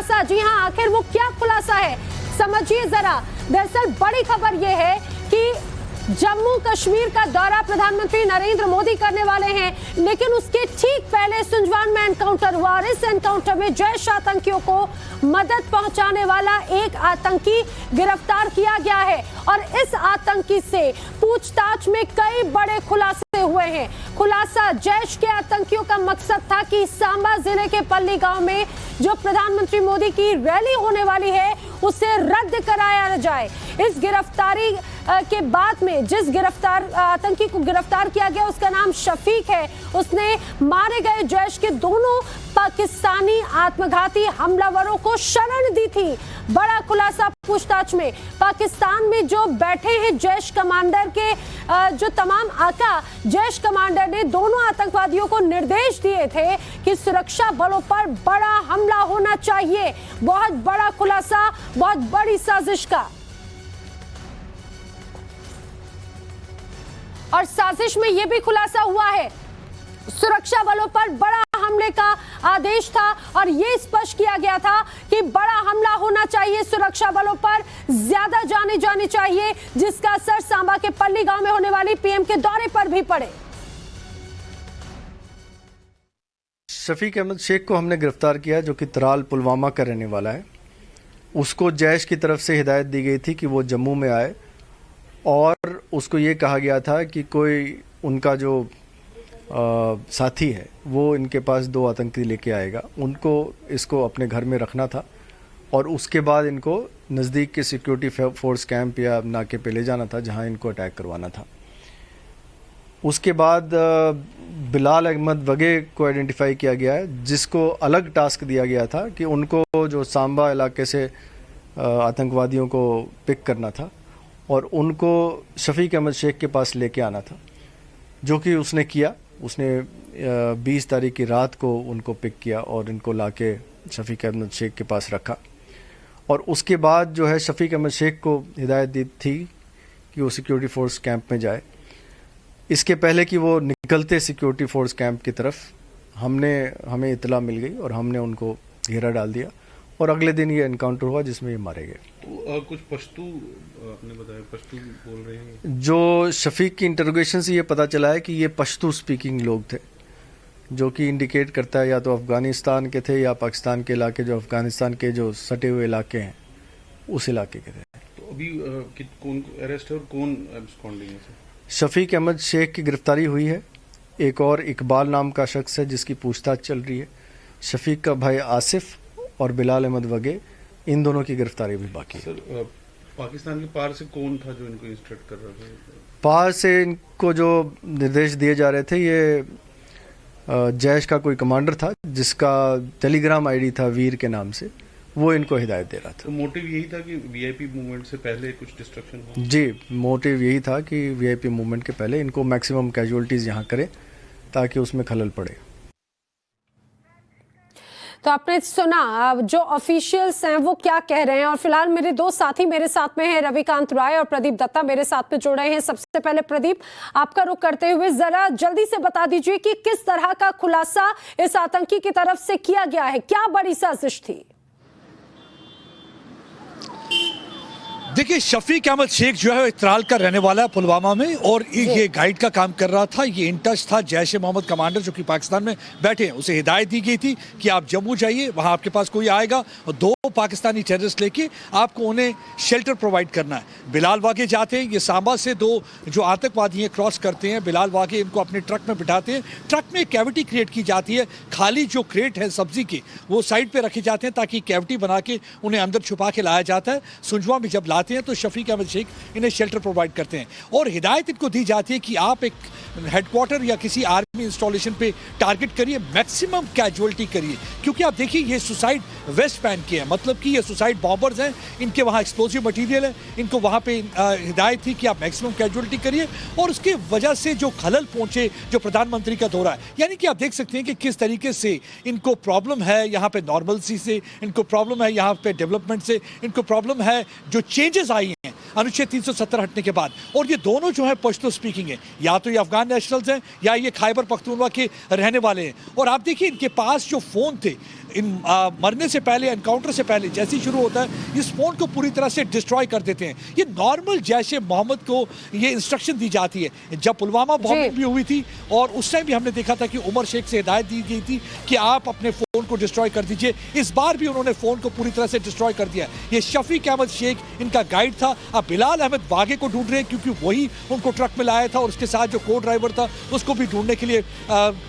खुलासा। जी हां, आखिर वो क्या खुलासा है, समझिए जरा। दरअसल बड़ी खबर यह है कि जम्मू कश्मीर का दौरा प्रधानमंत्री नरेंद्र मोदी करने वाले हैं, लेकिन उसके ठीक पहले सुंजवान में एनकाउंटर हुआ और इस एनकाउंटर में जैश आतंकियों को मदद पहुंचाने वाला एक आतंकी गिरफ्तार किया गया है और इस आतंकी से पूछताछ में कई बड़े खुलासे हुए हैं। खुलासा, जैश के आतंकियों का मकसद था कि सांबा जिले के पल्ली गांव में जो प्रधानमंत्री मोदी की रैली होने वाली है उसे रद्द कराया जाए। इस गिरफ्तारी के बाद में जिस आतंकी को गिरफ्तार किया गया उसका नाम शफीक है। उसने मारे गए जैश के दोनों पाकिस्तानी आत्मघाती हमलावरों को शरण दी थी। बड़ा खुलासा पूछताछ में। पाकिस्तान में जो बैठे हैं जैश कमांडर के जो तमाम आका, जैश कमांडर ने दोनों आतंकवादियों को निर्देश दिए थे कि सुरक्षा बलों पर बड़ा हमला होना चाहिए। बहुत बड़ा खुलासा, बहुत बड़ी साजिश का। और साजिश में यह भी खुलासा हुआ है, सुरक्षा बलों पर बड़ा हमले का आदेश था और यह स्पष्ट किया गया था कि बड़ा हमला होना चाहिए, सुरक्षा बलों पर ज्यादा जाने जानी चाहिए, जिसका असर सांबा के पल्ली गांव में होने वाली पीएम के दौरे पर भी पड़े। शफीक अहमद शेख को हमने गिरफ्तार किया, जो कि तराल पुलवामा का रहने वाला है। उसको जैश की तरफ से हिदायत दी गई थी कि वो जम्मू में आए और उसको ये कहा गया था कि कोई उनका जो साथी है वो इनके पास 2 आतंकी लेके आएगा, उनको इसको अपने घर में रखना था और उसके बाद इनको नज़दीक के सिक्योरिटी फोर्स कैंप या नाके पे ले जाना था जहां इनको अटैक करवाना था। उसके बाद बिलाल अहमद वगे को आइडेंटिफाई किया गया है, जिसको अलग टास्क दिया गया था कि उनको जो सांबा इलाके से आतंकवादियों को पिक करना था और उनको शफीक अहमद शेख के पास लेके आना था, जो कि उसने किया। उसने 20 तारीख की रात को उनको पिक किया और इनको लाके शफीक अहमद शेख के पास रखा और उसके बाद जो है शफीक अहमद शेख को हिदायत दी थी कि वो सिक्योरिटी फोर्स कैंप में जाए। इसके पहले कि वो निकलते सिक्योरिटी फोर्स कैंप की तरफ हमें इतला मिल गई और हमने उनको घेरा डाल दिया और अगले दिन ये एनकाउंटर हुआ जिसमें ये मारे गए। तो कुछ पश्तू आपने बताया, पश्तू बोल रहे हैं। जो शफीक की इंटरोगेशन से ये पता चला है कि ये पश्तू स्पीकिंग लोग थे, जो कि इंडिकेट करता है या तो अफगानिस्तान के थे या पाकिस्तान के इलाके, जो अफगानिस्तान के जो सटे हुए इलाके हैं उस इलाके के थे। तो अभी कौन अरेस्ट है और कौन एब्सकॉन्डिंग है? शफीक अहमद शेख की गिरफ्तारी हुई है। एक और इकबाल नाम का शख्स है जिसकी पूछताछ चल रही है। शफीक का भाई आसिफ और बिलाल अहमद वगे, इन दोनों की गिरफ्तारी भी बाकी है। सर, पाकिस्तान के पार से कौन था जो इनको इंस्ट्रक्ट कर रहा था? पार से इनको जो निर्देश दिए जा रहे थे, ये जैश का कोई कमांडर था जिसका टेलीग्राम आईडी था वीर के नाम से, वो इनको हिदायत दे रहा था। तो मोटिव यही था कि वीआईपी मूवमेंट से पहले कुछ डिस्ट्रक्शन हो? जी, मोटिव यही था कि वीआईपी मूवमेंट के पहले इनको मैक्सिमम कैजुअलिटीज यहाँ करें ताकि उसमें खलल पड़े। तो आपने सुना जो ऑफिशियल्स हैं वो क्या कह रहे हैं और फिलहाल मेरे 2 साथी मेरे साथ में हैं, रविकांत राय और प्रदीप दत्ता मेरे साथ में जुड़ रहे हैं। सबसे पहले प्रदीप, आपका रुख करते हुए जरा जल्दी से बता दीजिए कि किस तरह का खुलासा इस आतंकी की तरफ से किया गया है, क्या बड़ी साजिश थी? देखिए, शफीक अहमद शेख जो है तराल का रहने वाला है पुलवामा में और ये गाइड का काम कर रहा था। ये इन टच था जैश ए मोहम्मद कमांडर जो कि पाकिस्तान में बैठे हैं। उसे हिदायत दी गई थी कि आप जम्मू जाइए, वहाँ आपके पास कोई आएगा और 2 पाकिस्तानी टेररिस्ट लेके आपको उन्हें शेल्टर प्रोवाइड करना है। बिलाल वागे जाते हैं, ये सांबा से 2 जो आतंकवादी हैं क्रॉस करते हैं। बिलाल वागे इनको अपने ट्रक में बिठाते हैं। ट्रक में कैविटी क्रिएट की जाती है, खाली जो क्रेट है सब्जी के वो साइड पे रखे जाते हैं ताकि कैविटी बना के उन्हें अंदर छुपा के लाया जाता है। सुंजवा में जब लाते हैं तो शफीक अहमद शेख इन्हें शेल्टर प्रोवाइड करते हैं और हिदायत इनको दी जाती है कि आप एक हेडक्वार्टर या किसी आर्मी इंस्टॉलेशन पे टारगेट करिए, मैक्सिमम कैजुअलिटी करिए, क्योंकि आप देखिए ये सुसाइड वेस्ट पहन के है, मतलब कि ये सुसाइड बॉम्बर्स हैं, इनके वहाँ एक्सप्लोजिव मटेरियल है, इनको वहाँ पे हिदायत थी कि आप मैक्सिमम कैजुअलिटी करिए और उसकी वजह से जो खलल पहुंचे जो प्रधानमंत्री का दौरा है, यानी कि आप देख सकते हैं कि किस तरीके से इनको प्रॉब्लम है यहाँ पे नॉर्मलसी से, इनको प्रॉब्लम है यहाँ पे डेवलपमेंट से, इनको प्रॉब्लम है जो चेंजेस आई हैं अनुच्छेद 370 हटने के बाद। और ये दोनों जो है पश्तो स्पीकिंग है, या तो ये अफगान नेशनल्स हैं या ये खैबर पख्तूनख्वा के रहने वाले हैं। और आप देखिए इनके पास जो फ़ोन थे मरने से पहले, एनकाउंटर से पहले जैसे ही शुरू होता है इस फोन को पूरी तरह से डिस्ट्रॉय कर देते हैं। ये नॉर्मल जैश ए मोहम्मद को ये इंस्ट्रक्शन दी जाती है। जब पुलवामा बॉम्बिंग भी हुई थी और उस टाइम भी हमने देखा था कि उमर शेख से हिदायत दी गई थी कि आप अपने फोन को डिस्ट्रॉय कर दीजिए। इस बार भी उन्होंने फोन को पूरी तरह से डिस्ट्रॉय कर दिया। ये शफीक अहमद शेख इनका गाइड था। अब बिलाल अहमद वागे को ढूंढ रहे हैं क्योंकि वही उनको ट्रक में लाया था और उसके साथ जो को ड्राइवर था उसको भी ढूंढने के लिए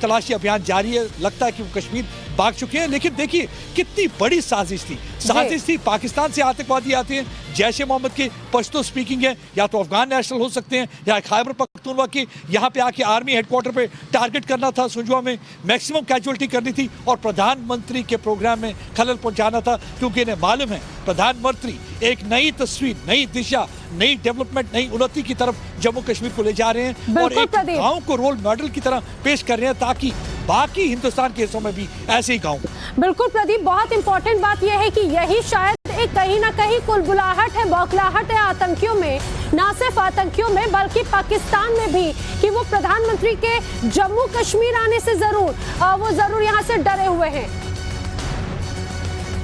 तलाशी अभियान जारी है। लगता है कि वो कश्मीर भाग चुके हैं। लेकिन देखिए कितनी बड़ी साजिश थी। साजिश थी, पाकिस्तान से आतंकवादी आते हैं, जैश ए मोहम्मद के पश्तो स्पीकिंग है, या तो अफगान नेशनल हो सकते हैं या खैबर पख्तूनख्वा के यहाँ पे आके आर्मी हेडक्वार्टर पे टारगेट करना था। सुंजवा में मैक्सिमम कैजुअलिटी करनी थी और प्रधानमंत्री के प्रोग्राम में खलल पहुंचाना था क्योंकि इन्हें मालूम है प्रधानमंत्री एक नई तस्वीर, नई दिशा, नई डेवलपमेंट, नई उन्नति की तरफ जम्मू कश्मीर को ले जा रहे हैं और एक गांव को रोल मॉडल की तरह पेश कर रहे हैं ताकि बाकी हिंदुस्तान के हिस्सों में भी ऐसे ही गांव। बिल्कुल प्रदीप, बहुत इंपॉर्टेंट बात यह है कि यही शायद एक कहीं ना कहीं कुलबुलाहट है, बौखलाहट है आतंकियों में, ना सिर्फ आतंकियों में बल्कि पाकिस्तान में भी, कि वो प्रधानमंत्री के जम्मू कश्मीर आने से जरूर यहाँ से डरे हुए हैं।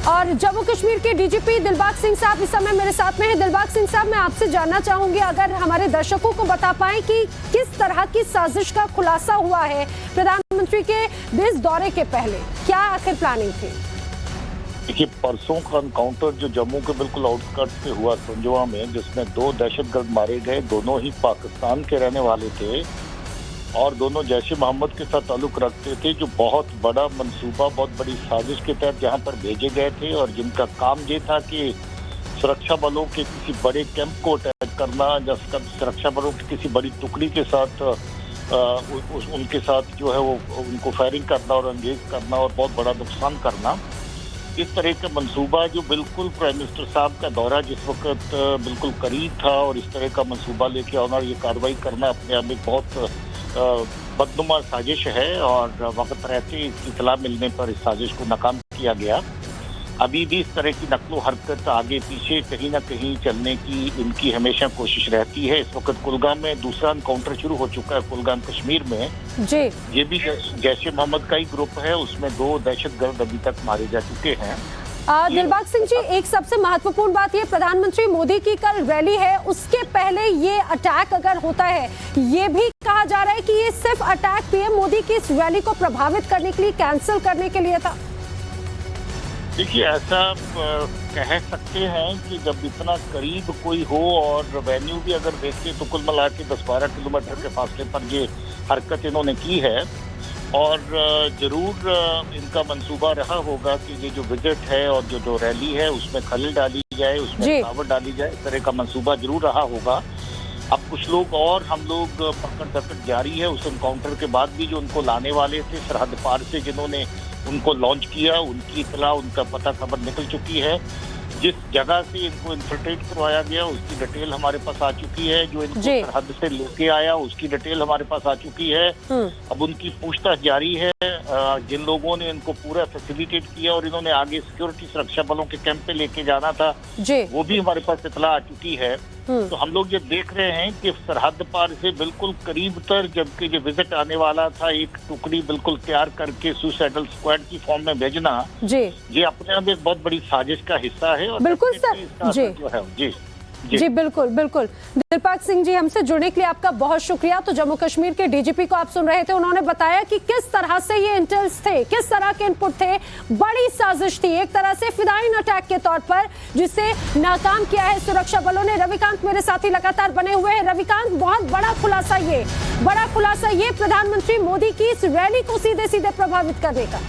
और जम्मू कश्मीर के डीजीपी दिलबाग सिंह साहब इस समय मेरे साथ में हैं। दिलबाग सिंह साहब, मैं आपसे जानना चाहूंगी अगर हमारे दर्शकों को बता पाएं कि किस तरह की साजिश का खुलासा हुआ है प्रधानमंत्री के इस दौरे के पहले, क्या आखिर प्लानिंग थी? देखिए, परसों का एनकाउंटर जो जम्मू के बिल्कुल आउटस्कर्ट्स पे हुआ संजवा में, जिसमें 2 दहशतगर्द मारे गए, दोनों ही पाकिस्तान के रहने वाले थे और दोनों जैश ए मोहम्मद के साथ ताल्लुक रखते थे, जो बहुत बड़ा मंसूबा, बहुत बड़ी साजिश के तहत यहाँ पर भेजे गए थे और जिनका काम ये था कि सुरक्षा बलों के किसी बड़े कैंप को अटैक करना, जिसका सुरक्षा बलों की किसी बड़ी टुकड़ी के साथ उनके साथ जो है वो उनको फायरिंग करना और एंगेज करना और बहुत बड़ा नुकसान करना। इस तरह का मंसूबा जो बिल्कुल प्राइम मिनिस्टर साहब का दौरा जिस वक्त बिल्कुल करीब था और इस तरह का मंसूबा लेके आना और ये कार्रवाई करना अपने आप में बहुत बदनुमा साजिश है और वक्त रहते इसकी इतला मिलने पर इस साजिश को नाकाम किया गया। अभी भी इस तरह की नकलो हरकत आगे पीछे कहीं ना कहीं चलने की इनकी हमेशा कोशिश रहती है। इस वक्त कुलगाम में दूसरा एनकाउंटर शुरू हो चुका है कुलगाम कश्मीर में जी। ये भी जैश ए मोहम्मद का ही ग्रुप है, उसमें 2 दहशतगर्द अभी तक मारे जा चुके हैं। दिलबाग सिंह जी, एक सबसे महत्वपूर्ण बात ये, प्रधानमंत्री मोदी की कल रैली है, उसके पहले ये अटैक अगर होता है, ये भी कहा जा रहा है कि ये सिर्फ अटैक पीएम मोदी की इस रैली को प्रभावित करने के लिए, कैंसिल करने के लिए था। देखिए, ऐसा कह सकते हैं कि जब इतना करीब कोई हो और वेन्यू भी अगर देखते तो कुल मिला के 10-12 किलोमीटर के फासले पर ये हरकत इन्होंने की है और जरूर इनका मंसूबा रहा होगा कि ये जो विजिट है और जो रैली है उसमें खलल डाली जाए, उसमें रुकावट डाली जाए, इस तरह का मंसूबा जरूर रहा होगा। अब कुछ लोग और हम लोग पकड़ दकड़ जारी है उस एनकाउंटर के बाद भी जो उनको लाने वाले थे सरहद पार से, जिन्होंने उनको लॉन्च किया, उनकी इतला, उनका पता खबर निकल चुकी है। जिस जगह से इनको इन्फिल्ट्रेट करवाया गया उसकी डिटेल हमारे पास आ चुकी है, जो इनको सरहद से लेके आया उसकी डिटेल हमारे पास आ चुकी है। अब उनकी पूछताछ जारी है। जिन लोगों ने इनको पूरा फैसिलिटेट किया और इन्होंने आगे सिक्योरिटी सुरक्षा बलों के कैंप पे लेके जाना था, वो भी हमारे पास इतला आ चुकी है। तो हम लोग ये देख रहे हैं कि सरहद पार से बिल्कुल करीब तर जबकि जो विजिट आने वाला था, एक टुकड़ी बिल्कुल तैयार करके सुसाइडल स्क्वाड की फॉर्म में भेजना, ये अपने आप एक बहुत बड़ी साजिश का हिस्सा है। और बिल्कुल सर, जो है जी बिल्कुल बिल्कुल। दिलबाग सिंह जी, हमसे जुड़ने के लिए आपका बहुत शुक्रिया। तो जम्मू कश्मीर के डीजीपी को आप सुन रहे थे, उन्होंने बताया कि किस तरह से ये इंटेल्स थे, किस तरह के इनपुट थे। बड़ी साजिश थी, एक तरह से फिदाइन अटैक के तौर पर, जिसे नाकाम किया है सुरक्षा बलों ने। रविकांत मेरे साथी लगातार बने हुए हैं। रविकांत, बहुत बड़ा खुलासा ये प्रधानमंत्री मोदी की इस रैली को सीधे सीधे प्रभावित करने का।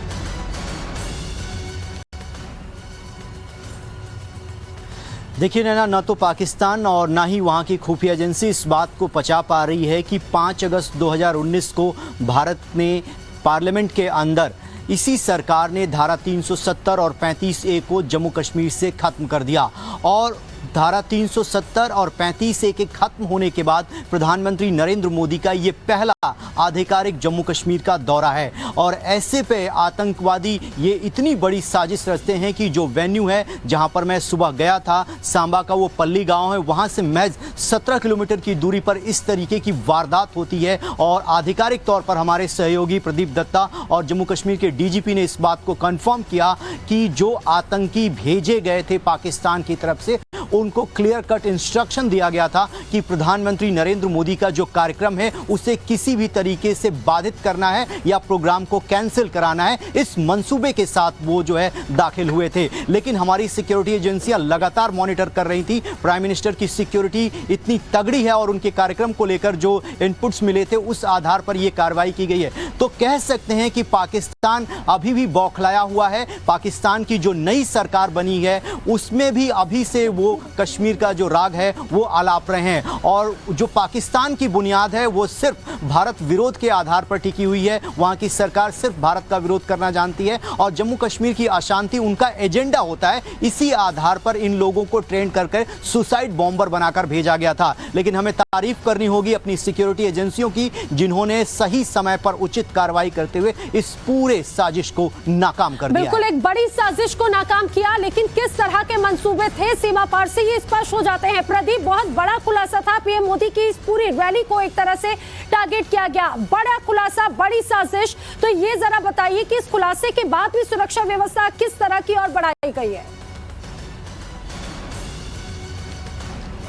देखिए नैना, न तो पाकिस्तान और ना ही वहाँ की खुफिया एजेंसी इस बात को पचा पा रही है कि 5 अगस्त 2019 को भारत में पार्लियामेंट के अंदर इसी सरकार ने धारा 370 और 35A को जम्मू कश्मीर से खत्म कर दिया और धारा 370 और 35A के खत्म होने के बाद प्रधानमंत्री नरेंद्र मोदी का ये पहला आधिकारिक जम्मू कश्मीर का दौरा है। और ऐसे पे आतंकवादी ये इतनी बड़ी साजिश रचते हैं कि जो वेन्यू है जहां पर मैं सुबह गया था, सांबा का वो पल्ली गांव है, वहां से महज 17 किलोमीटर की दूरी पर इस तरीके की वारदात होती है। और आधिकारिक तौर पर हमारे सहयोगी प्रदीप दत्ता और जम्मू कश्मीर के डीजीपी ने इस बात को कंफर्म किया कि जो आतंकी भेजे गए थे पाकिस्तान की तरफ से, उनको क्लियर कट इंस्ट्रक्शन दिया गया था कि प्रधानमंत्री नरेंद्र मोदी का जो कार्यक्रम है उसे किसी भी तरीके से बाधित करना है या प्रोग्राम को कैंसिल कराना है। इस मंसूबे के साथ वो जो है दाखिल हुए थे। लेकिन हमारी सिक्योरिटी एजेंसियां लगातार मॉनिटर कर रही थी। प्राइम मिनिस्टर की सिक्योरिटी इतनी तगड़ी है और उनके कार्यक्रम को लेकर जो इनपुट्स मिले थे उस आधार पर यह कार्रवाई की गई है। तो कह सकते हैं कि पाकिस्तान अभी भी बौखलाया हुआ है। पाकिस्तान की जो नई सरकार बनी है उसमें भी अभी से वो कश्मीर का जो राग है वो आलाप रहे हैं। और जो पाकिस्तान की बुनियाद है वो सिर्फ भारत विरोध के आधार पर टिकी हुई है। वहां की सरकार सिर्फ भारत का विरोध करना जानती है और जम्मू कश्मीर की अशांति उनका एजेंडा होता है। इसी आधार पर इन लोगों को ट्रेन करके सुसाइड बॉम्बर बनाकर भेजा गया था। लेकिन हमें तारीफ करनी होगी अपनी सिक्योरिटी एजेंसियों की, जिन्होंने सही समय पर उचित कार्रवाई करते हुए इस पूरे साजिश को नाकाम कर दिया। बिल्कुल एक बड़ी साजिश को नाकाम किया, लेकिन किस तरह के मंसूबे थे सीमा पार से ये स्पष्ट हो जाते हैं। प्रदीप, बहुत बड़ा खुलासा था। पीएम मोदी की इस पूरी रैली को एक तरह से टारगेट किया गया। बड़ा खुलासा, बड़ी साजिश। तो ये जरा बताइए कि इस खुलासे के बाद भी सुरक्षा व्यवस्था किस तरह की और बढ़ाई गई है?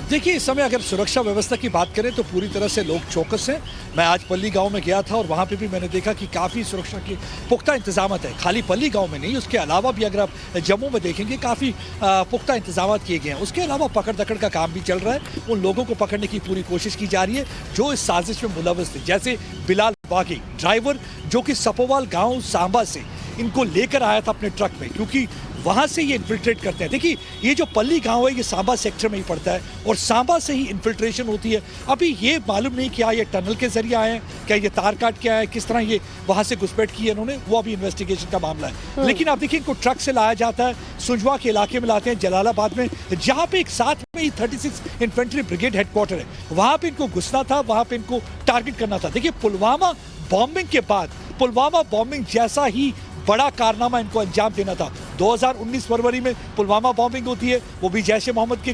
देखिए, इस समय अगर सुरक्षा व्यवस्था की बात करें तो पूरी तरह से लोग चौकस हैं। मैं आज पल्ली गांव में गया था और वहां पे भी मैंने देखा कि काफ़ी सुरक्षा के पुख्ता इंतजाम है। खाली पल्ली गांव में नहीं, उसके अलावा भी अगर आप जम्मू में देखेंगे काफ़ी पुख्ता इंतजाम किए गए हैं। उसके अलावा पकड़ दकड़ का काम भी चल रहा है। उन लोगों को पकड़ने की पूरी कोशिश की जा रही है जो इस साजिश में मुलव्वस थे, जैसे बिलाल बागी ड्राइवर जो कि सपोवाल गाँव सांबा से इनको लेकर आया था अपने ट्रक में, क्योंकि वहां से ये इन्फिल्ट्रेट करते हैं। देखिए, ये जो पल्ली गांव है ये सांबा सेक्टर में ही पड़ता है और सांबा से ही इन्फिल्ट्रेशन होती है। अभी ये मालूम नहीं क्या ये टनल के जरिए आए हैं, क्या ये तार काट के आए हैं, किस तरह ये वहां से घुसपैठ की है इन्होंने, वो अभी इन्वेस्टिगेशन का मामला है। लेकिन आप देखिए, इनको ट्रक से लाया जाता है, सुंजवा के इलाके में लाते हैं, जलालाबाद में, जहाँ पे एक साथ में ही 36 इन्फेंट्री ब्रिगेड हेडक्वार्टर है, वहां पे इनको घुसना था, वहां पे इनको टारगेट करना था। देखिए, पुलवामा बॉम्बिंग के बाद पुलवामा बॉम्बिंग जैसा ही बड़ा कारनामा इनको अंजाम देना था। 2019 फरवरी में पुलवामा बॉम्बिंग होती है, वो भी जैश ए मोहम्मद के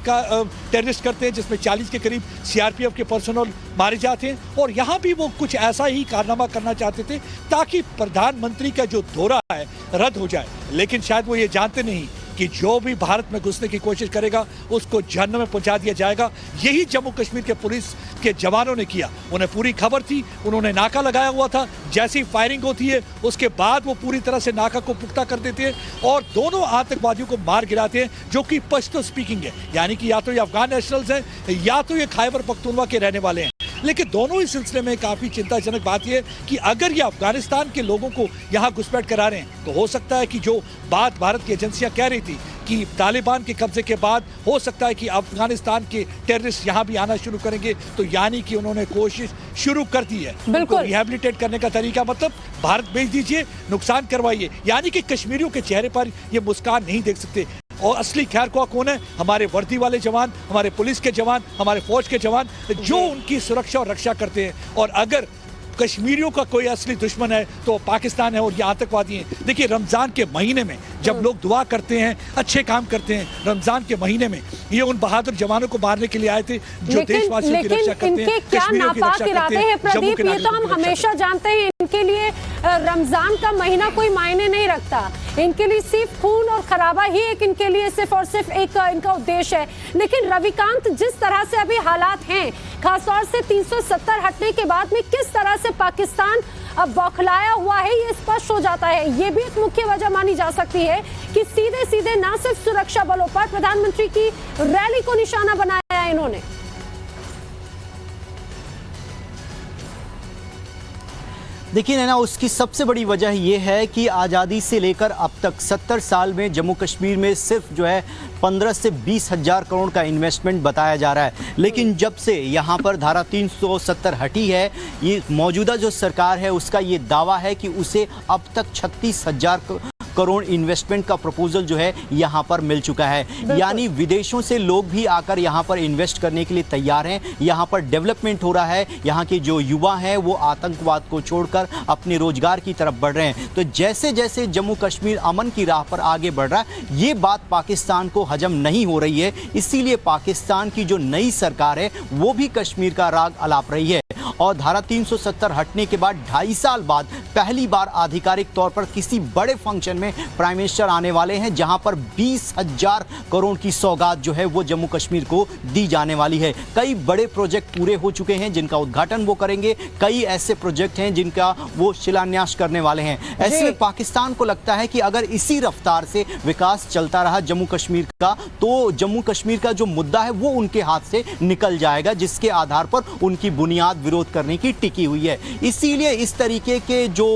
टेररिस्ट करते हैं, जिसमें 40 के करीब सीआरपीएफ के पर्सनल मारे जाते हैं। और यहाँ भी वो कुछ ऐसा ही कारनामा करना चाहते थे ताकि प्रधानमंत्री का जो दौरा है रद्द हो जाए। लेकिन शायद वो ये जानते नहीं कि जो भी भारत में घुसने की कोशिश करेगा उसको जहन्नम में पहुंचा दिया जाएगा। यही जम्मू कश्मीर के पुलिस के जवानों ने किया। उन्हें पूरी खबर थी, उन्होंने नाका लगाया हुआ था। जैसी फायरिंग होती है उसके बाद वो पूरी तरह से नाका को पुख्ता कर देते हैं और दोनों आतंकवादियों को मार गिराते हैं, जो कि पश्तो स्पीकिंग है, यानी कि या तो ये अफगान नेशनल्स हैं या तो ये खैबर पख्तूनख्वा के रहने वाले हैं। लेकिन दोनों ही सिलसिले में काफ़ी चिंताजनक बात यह है कि अगर ये अफगानिस्तान के लोगों को यहाँ घुसपैठ करा रहे हैं तो हो सकता है कि जो बात भारत की एजेंसियां कह रही थी कि तालिबान के कब्जे के बाद हो सकता है कि अफगानिस्तान के टेररिस्ट यहाँ भी आना शुरू करेंगे, तो यानी कि उन्होंने कोशिश शुरू कर दी है। उनको रिहेबिलिटेट करने का तरीका मतलब भारत भेज दीजिए, नुकसान करवाइए, यानी कि कश्मीरियों के चेहरे पर ये मुस्कान नहीं देख सकते। और असली खैर ख्वाह कौन है? हमारे वर्दी वाले जवान, हमारे पुलिस के जवान, हमारे फौज के जवान, जो उनकी सुरक्षा और रक्षा करते हैं। और अगर कश्मीरियों का कोई असली दुश्मन है तो पाकिस्तान है और ये आतंकवादी हैं। देखिए, रमजान के महीने में जब लोग दुआ करते हैं, अच्छे काम करते हैं, रमजान के महीने में ये उन बहादुर जवानों को मारने के लिए आए थे जो देशवासियों की रक्षा करते हैं, कश्मीरियों की रक्षा करते हैं। प्रदीप, ये तो हम हमेशा जानते हैं, इनके लिए रमजान का महीना कोई मायने नहीं रखता। इनके लिए सिर्फ खून और खराबा ही एक इनके लिए सिर्फ और सिर्फ एक इनका उद्देश्य है। लेकिन रविकांत, जिस तरह से अभी हालात हैं, खासतौर से 370 हटने के बाद में किस तरह से पाकिस्तान अब बौखलाया हुआ है, ये स्पष्ट हो जाता है। ये भी एक मुख्य वजह मानी जा सकती है कि सीधे सीधे न सिर्फ सुरक्षा बलों पर प्रधानमंत्री की रैली को निशाना बनाया है इन्होंने। देखिए नैना, उसकी सबसे बड़ी वजह यह है कि आज़ादी से लेकर अब तक 70 साल में जम्मू कश्मीर में सिर्फ जो है 15 से 20 हज़ार करोड़ का इन्वेस्टमेंट बताया जा रहा है। लेकिन जब से यहाँ पर धारा 370 हटी है, ये मौजूदा जो सरकार है उसका ये दावा है कि उसे अब तक 36 हज़ार करोड़ इन्वेस्टमेंट का प्रपोजल जो है यहाँ पर मिल चुका है। यानी विदेशों से लोग भी आकर यहाँ पर इन्वेस्ट करने के लिए तैयार हैं। यहाँ पर डेवलपमेंट हो रहा है। यहाँ के जो युवा हैं वो आतंकवाद को छोड़कर अपने रोजगार की तरफ बढ़ रहे हैं। तो जैसे जैसे जम्मू कश्मीर अमन की राह पर आगे बढ़ रहा है, ये बात पाकिस्तान को हजम नहीं हो रही है। इसीलिए पाकिस्तान की जो नई सरकार है वो भी कश्मीर का राग अलाप रही है। और धारा 370 हटने के बाद 2.5 साल बाद पहली बार आधिकारिक तौर पर किसी बड़े फंक्शन में प्राइम मिनिस्टर आने वाले हैं, जहां पर 20,000 करोड़ की सौगात जो है वो जम्मू कश्मीर को दी जाने वाली है। कई बड़े प्रोजेक्ट पूरे हो चुके हैं जिनका उद्घाटन वो करेंगे। कई ऐसे प्रोजेक्ट हैं जिनका वो शिलान्यास करने वाले हैं। ऐसे में पाकिस्तान को लगता है कि अगर इसी रफ्तार से विकास चलता रहा जम्मू कश्मीर का, तो जम्मू कश्मीर का जो मुद्दा है वो उनके हाथ से निकल जाएगा, जिसके आधार पर उनकी बुनियाद विरोध करने की टिकी हुई है। इसीलिए इस तरीके के जो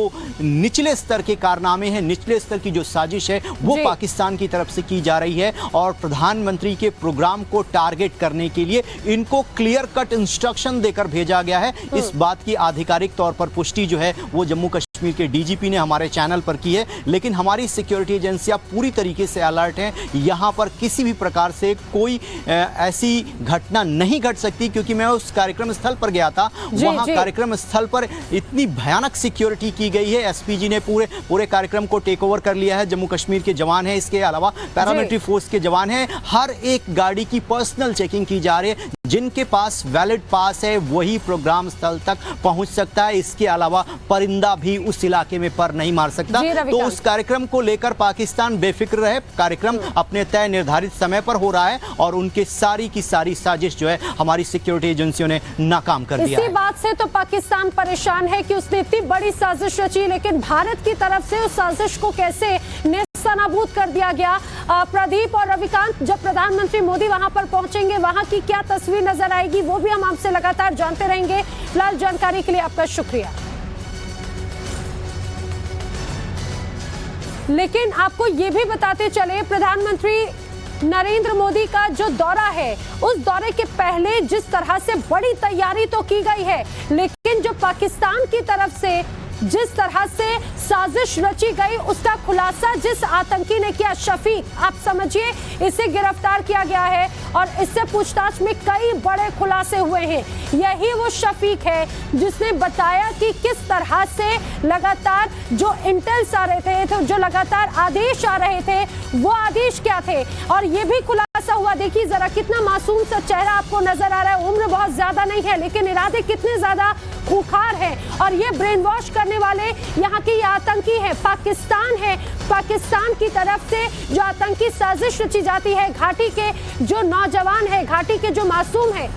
निचले स्तर के कारनामे हैं, निचले स्तर की जो साजिश है वो पाकिस्तान की तरफ से की जा रही है। और प्रधानमंत्री के प्रोग्राम को टारगेट करने के लिए इनको क्लियर कट इंस्ट्रक्शन देकर भेजा गया है। इस बात की आधिकारिक तौर पर पुष्टि जो है वो जम्मू कश्मीर के डीजीपी ने हमारे चैनल पर की है। लेकिन हमारी सिक्योरिटी एजेंसियां पूरी तरीके से अलर्ट हैं। यहां पर किसी भी प्रकार से कोई ऐसी घटना नहीं घट सकती, क्योंकि मैं उस कार्यक्रम स्थल पर गया था। वहां कार्यक्रम स्थल पर इतनी भयानक सिक्योरिटी की गई है। एसपीजी ने पूरे कार्यक्रम को टेक ओवर कर लिया है। जम्मू कश्मीर के जवान हैं, इसके अलावा पैरामिलिट्री फोर्स के जवान हैं। हर एक गाड़ी की पर्सनल चेकिंग की जा रही है। जिनके पास वैलिड पास है वही प्रोग्राम स्थल तक पहुंच सकता है। इसके अलावा परिंदा भी उस इलाके में पर नहीं मार सकता। तो उस कार्यक्रम को लेकर पाकिस्तान बेफिक्र रहे। कार्यक्रम अपने तय निर्धारित समय पर हो रहा है और उनके सारी की सारी साजिश जो है हमारी सिक्योरिटी एजेंसियों ने नाकाम कर दिया। इसी बात से तो पाकिस्तान परेशान है कि उसने इतनी बड़ी साजिश रची, लेकिन भारत की तरफ से उस साजिश को कैसे नेस्तनाबूद कर दिया गया। प्रदीप और रविकांत, जब प्रधानमंत्री मोदी वहां पर पहुंचेंगे वहां की क्या तस्वीर नजर आएगी वो भी हम आपसे लगातार जानते रहेंगे। फिलहाल जानकारी के लिए आपका शुक्रिया। लेकिन आपको ये भी बताते चले, प्रधानमंत्री नरेंद्र मोदी का जो दौरा है उस दौरे के पहले जिस तरह से बड़ी तैयारी तो की गई है, लेकिन जो पाकिस्तान की तरफ से जिस तरह से साजिश रची गई उसका खुलासा जिस आतंकी ने किया, शफीक, आप समझिए इसे गिरफ्तार किया गया है और इससे पूछताछ में कई बड़े खुलासे हुए हैं। यही वो शफीक है जिसने बताया कि किस तरह से लगातार जो इंटेल्स आ रहे थे, जो लगातार आदेश आ रहे थे, वो आदेश क्या थे। और ये भी खुलासा हुआ, देखिए जरा कितना मासूम सा चेहरा आपको नजर आ रहा है। उम्र बहुत ज्यादा नहीं है लेकिन इरादे कितने ज्यादा खूंखार हैं। और ये ब्रेन वॉश करने वाले यहाँ के ये आतंकी है, पाकिस्तान है। पाकिस्तान की तरफ से जो आतंकी साजिश रची जाती है, घाटी के जो नौजवान है, घाटी के जो मासूम है,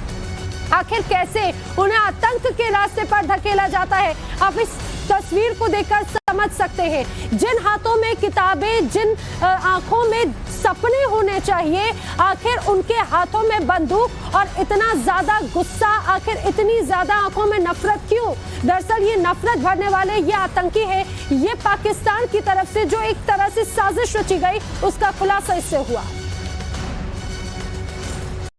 आखिर कैसे उन्हें आतंक के रास्ते पर धकेला जाता है, आप इस तस्वीर को देखकर समझ सकते हैं। जिन हाथों में किताबें, जिन आंखों में सपने होने चाहिए, आखिर उनके हाथों में बंदूक और इतना ज्यादा गुस्सा, आखिर इतनी ज्यादा आंखों में नफरत क्यों। दरअसल ये नफरत भरने वाले ये आतंकी है, ये पाकिस्तान की तरफ से जो एक तरह से साजिश रची गई उसका खुलासा इससे हुआ।